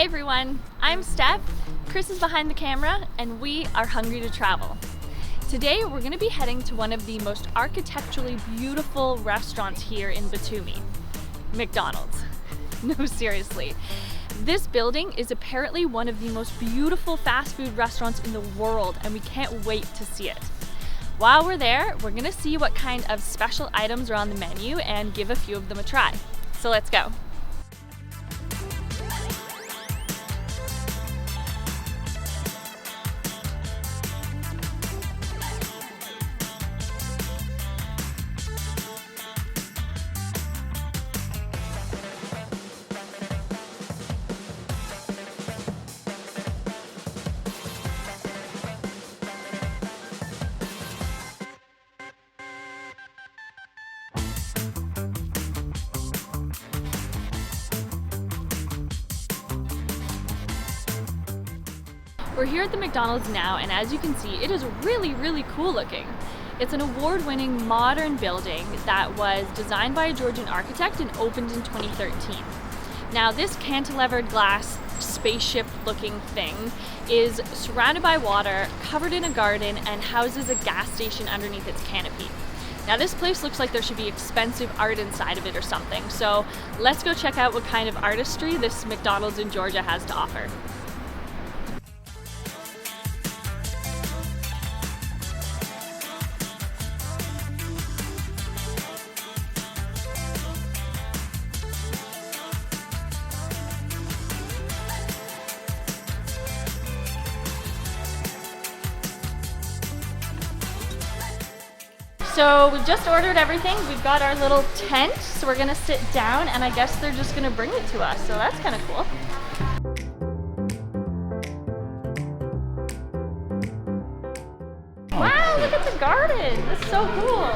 Hi everyone, I'm Steph, Chris is behind the camera, and we are hungry to travel. Today we're going to be heading to one of the most architecturally beautiful restaurants here in Batumi, McDonald's. No, seriously. This building is apparently one of the most beautiful fast food restaurants in the world, and we can't wait to see it. While we're there, we're going to see what kind of special items are on the menu and give a few of them a try. So let's go. We're here at the McDonald's now, and as you can see, it is really cool looking. It's an award-winning modern building that was designed by a Georgian architect and opened in 2013. Now, this cantilevered glass spaceship looking thing is surrounded by water, covered in a garden, and houses a gas station underneath its canopy. Now, this place looks like there should be expensive art inside of it or something, so let's go check out what kind of artistry this McDonald's in Georgia has to offer. So we've just ordered everything. We've got our little tent, so we're gonna sit down, and I guess they're just gonna bring it to us. So that's kind of cool. Wow, look at the garden. That's so cool.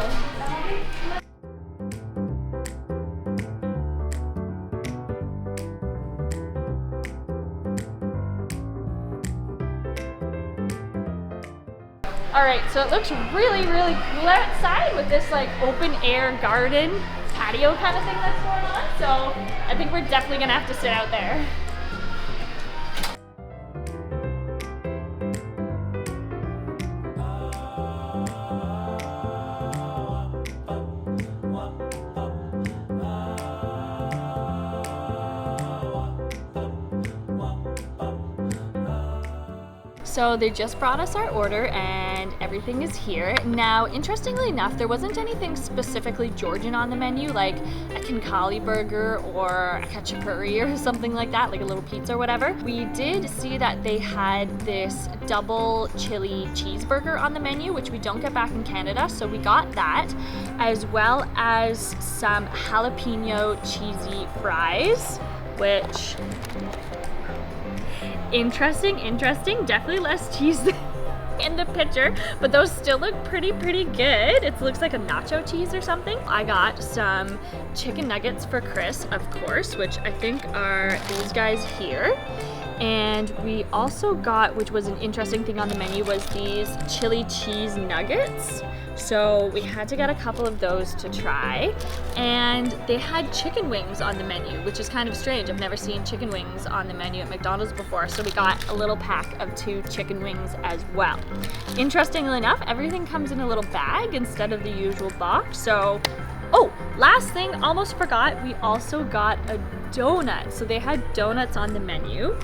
Alright, so it looks really cool outside with this like open air garden patio kind of thing that's going on. So I think we're definitely gonna have to sit out there. So they just brought us our order and everything is here. Now, interestingly enough, there wasn't anything specifically Georgian on the menu, like a Khinkali burger or a khachapuri or something like that, like a little pizza or whatever. We did see that they had this double chili cheeseburger on the menu, which we don't get back in Canada, so we got that, as well as some jalapeno cheesy fries, which... Interesting, definitely less cheese in the picture, but those still look pretty good. It looks like a nacho cheese or something. I got some chicken nuggets for Chris, of course, which I think are these guys here. And we also got, which was an interesting thing on the menu, was these chili cheese nuggets. So we had to get a couple of those to try. And they had chicken wings on the menu, which is kind of strange. I've never seen chicken wings on the menu at McDonald's before, so we got a little pack of 2 chicken wings as well. Interestingly enough, everything comes in a little bag instead of the usual box. So, oh, last thing, almost forgot, we also got a donut. So they had donuts on the menu.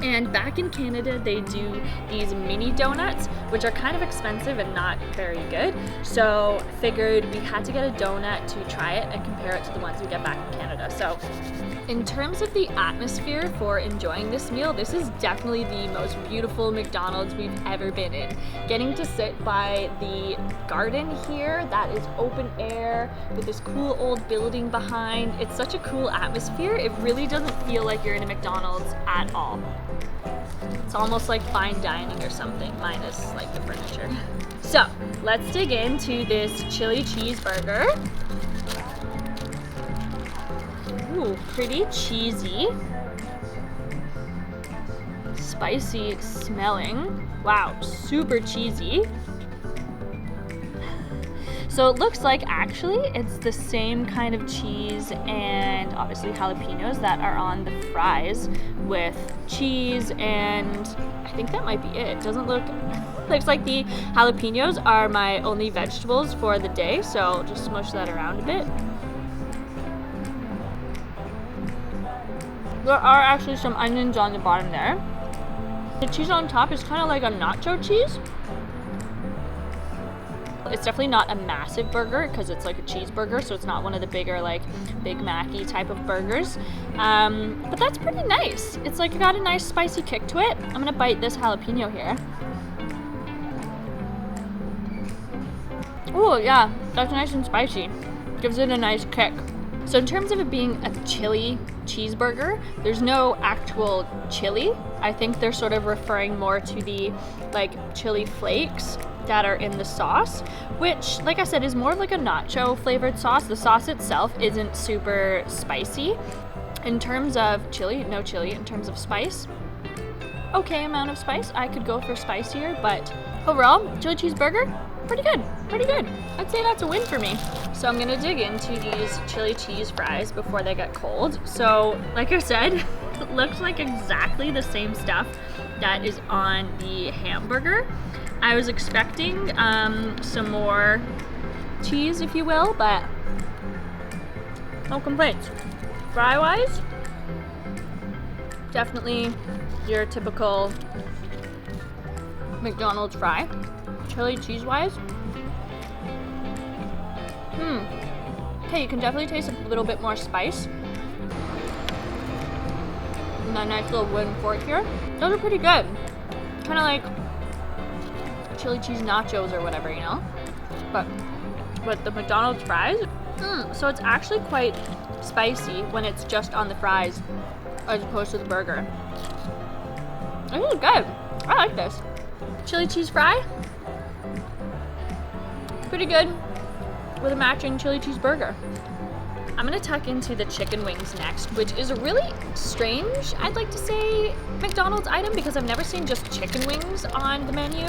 And back in Canada, they do these mini donuts, which are kind of expensive and not very good. So figured we had to get a donut to try it and compare it to the ones we get back in Canada. So in terms of the atmosphere for enjoying this meal, this is definitely the most beautiful McDonald's we've ever been in. Getting to sit by the garden here that is open air with this cool old building behind. It's such a cool atmosphere. It really doesn't feel like you're in a McDonald's at all. It's almost like fine dining or something, minus like the furniture. So let's dig into this chili cheeseburger. Ooh, pretty cheesy. Spicy smelling. Wow, super cheesy. So it looks like actually it's the same kind of cheese and obviously jalapenos that are on the fries, with cheese, and I think that might be it. Doesn't look, looks like the jalapenos are my only vegetables for the day, so just smush that around a bit. There are actually some onions on the bottom there. The cheese on top is kind of like a nacho cheese. It's definitely not a massive burger because it's like a cheeseburger, so it's not one of the bigger like Big Mac-y type of burgers. But that's pretty nice. It's like got a nice spicy kick to it. I'm gonna bite this jalapeno here. Oh yeah, that's nice and spicy. Gives it a nice kick. So in terms of it being a chili cheeseburger, there's no actual chili. I think they're sort of referring more to the like chili flakes that are in the sauce, which, like I said, is more like a nacho flavored sauce. The sauce itself isn't super spicy. In terms of chili, no chili. In terms of spice, okay amount of spice. I could go for spicier, but overall, chili cheeseburger, pretty good, pretty good. I'd say that's a win for me. So I'm gonna dig into these chili cheese fries before they get cold. So, like I said, it looks like exactly the same stuff that is on the hamburger. I was expecting some more cheese, if you will, but no complaints. Fry-wise, definitely your typical McDonald's fry. Chili cheese-wise, okay, you can definitely taste a little bit more spice. And that nice little wooden fork here. Those are pretty good. Kind of like chili cheese nachos or whatever, you know? But with the McDonald's fries, so it's actually quite spicy when it's just on the fries as opposed to the burger. This is good. I like this. Chili cheese fry, pretty good with a matching chili cheese burger. I'm gonna tuck into the chicken wings next, which is a really strange, I'd like to say, McDonald's item because I've never seen just chicken wings on the menu.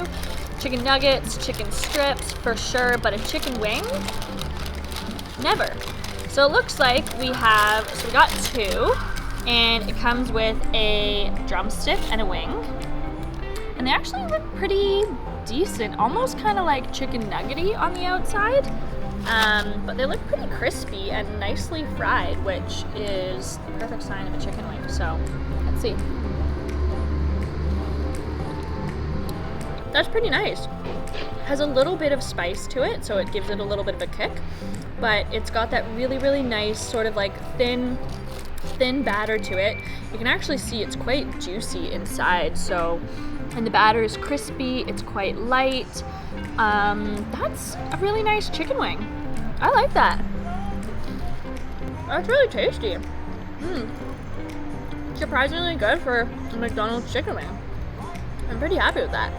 Chicken nuggets, chicken strips for sure, but a chicken wing, never. So it looks like we got two, and it comes with a drumstick and a wing. And they actually look pretty decent, almost kind of like chicken nuggety on the outside. But they look pretty crispy and nicely fried, which is the perfect sign of a chicken wing. So, let's see. That's pretty nice. Has a little bit of spice to it, so it gives it a little bit of a kick. But it's got that really, really nice sort of like thin batter to it. You can actually see it's quite juicy inside. So, and the batter is crispy. It's quite light. That's a really nice chicken wing. I like that. That's really tasty. Surprisingly good for a McDonald's chicken wing. I'm pretty happy with that.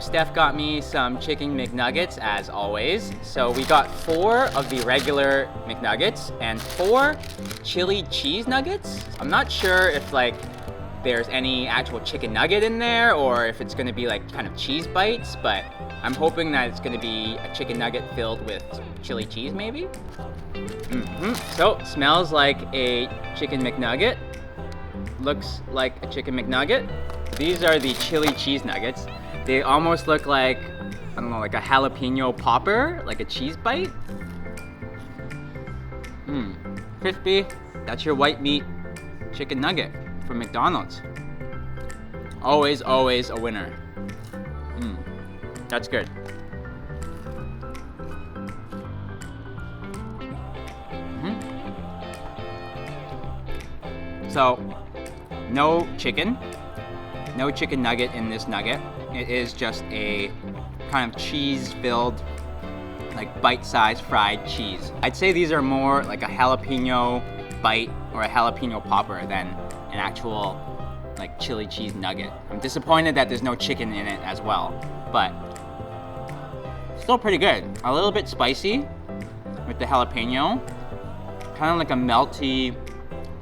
Steph got me some chicken McNuggets as always. So we got 4 of the regular McNuggets and 4 chili cheese nuggets. I'm not sure if like there's any actual chicken nugget in there or if it's gonna be like kind of cheese bites, but I'm hoping that it's gonna be a chicken nugget filled with chili cheese maybe. So, smells like a chicken McNugget. Looks like a chicken McNugget. These are the chili cheese nuggets. They almost look like, I don't know, like a jalapeno popper, like a cheese bite. Crispy. That's your white meat chicken nugget from McDonald's. Always, always a winner. That's good. So, no chicken nugget in this nugget. It is just a kind of cheese-filled, like bite-sized fried cheese. I'd say these are more like a jalapeno bite or a jalapeno popper than an actual like chili cheese nugget. I'm disappointed that there's no chicken in it as well, but still pretty good. A little bit spicy with the jalapeno. Kind of like a melty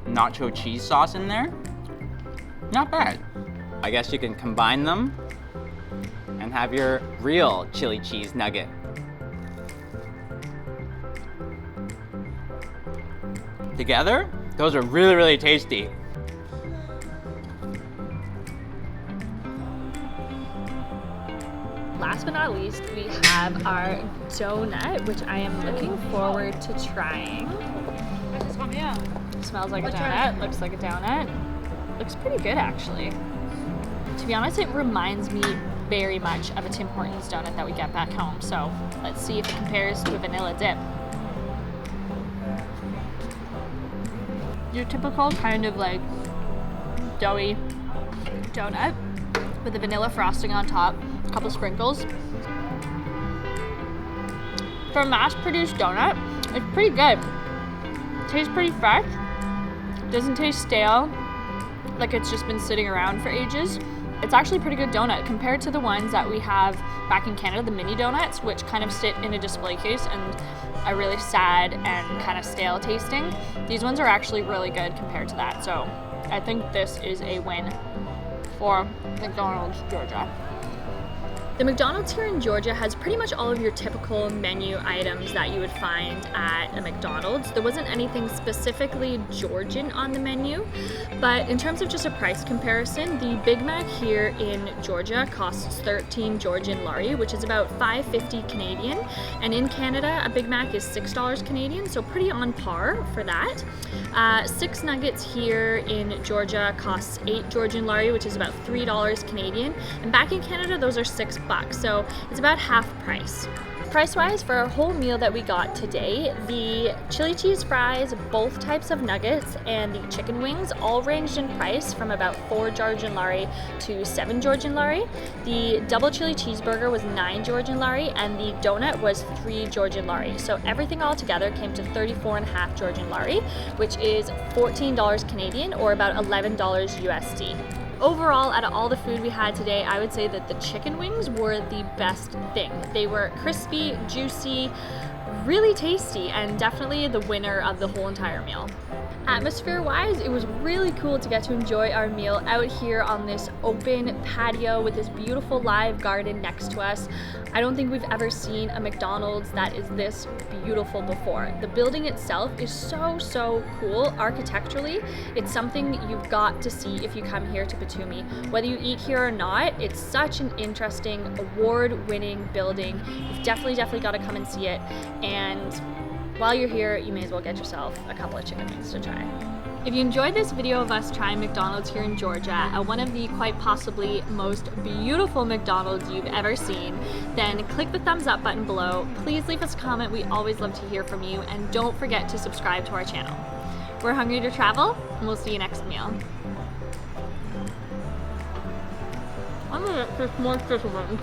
nacho cheese sauce in there. Not bad. I guess you can combine them and have your real chili cheese nugget. together, those are really, really tasty. Last but not least, we have our donut, which I am looking forward to trying. Smells like a donut, looks like a donut. Looks pretty good, actually. To be honest, it reminds me very much of a Tim Hortons donut that we get back home. So let's see if it compares to a vanilla dip. Your typical kind of like doughy donut with the vanilla frosting on top, a couple sprinkles. For a mass-produced donut, it's pretty good. Tastes pretty fresh. Doesn't taste stale, like it's just been sitting around for ages. It's actually a pretty good donut compared to the ones that we have back in Canada, the mini donuts, which kind of sit in a display case and are really sad and kind of stale tasting. These ones are actually really good compared to that. So I think this is a win for McDonald's Georgia. The McDonald's here in Georgia has pretty much all of your typical menu items that you would find at a McDonald's. There wasn't anything specifically Georgian on the menu, but in terms of just a price comparison, the Big Mac here in Georgia costs 13 Georgian lari, which is about $5.50 Canadian, and in Canada, a Big Mac is $6 Canadian, so pretty on par for that. 6 nuggets here in Georgia costs 8 Georgian lari, which is about $3 Canadian, and back in Canada, those are $6. So it's about half price. Price-wise, for our whole meal that we got today, the chili cheese fries, both types of nuggets, and the chicken wings all ranged in price from about 4 Georgian lari to 7 Georgian lari. The double chili cheeseburger was 9 Georgian lari, and the donut was 3 Georgian lari. So everything all together came to 34.5 Georgian lari, which is $14 Canadian or about $11 USD. Overall, out of all the food we had today, I would say that the chicken wings were the best thing. They were crispy, juicy, really tasty, and definitely the winner of the whole entire meal. Atmosphere-wise, it was really cool to get to enjoy our meal out here on this open patio with this beautiful live garden next to us. I don't think we've ever seen a McDonald's that is this beautiful before. The building itself is so cool architecturally. It's something you've got to see if you come here to Batumi. Whether you eat here or not, it's such an interesting, award-winning building. You've definitely got to come and see it. And while you're here, you may as well get yourself a couple of chicken wings to try. If you enjoyed this video of us trying McDonald's here in Georgia at one of the quite possibly most beautiful McDonald's you've ever seen, then click the thumbs up button below. Please leave us a comment. We always love to hear from you, and don't forget to subscribe to our channel. We're hungry to travel, and we'll see you next meal. I'm gonna get more chicken wings.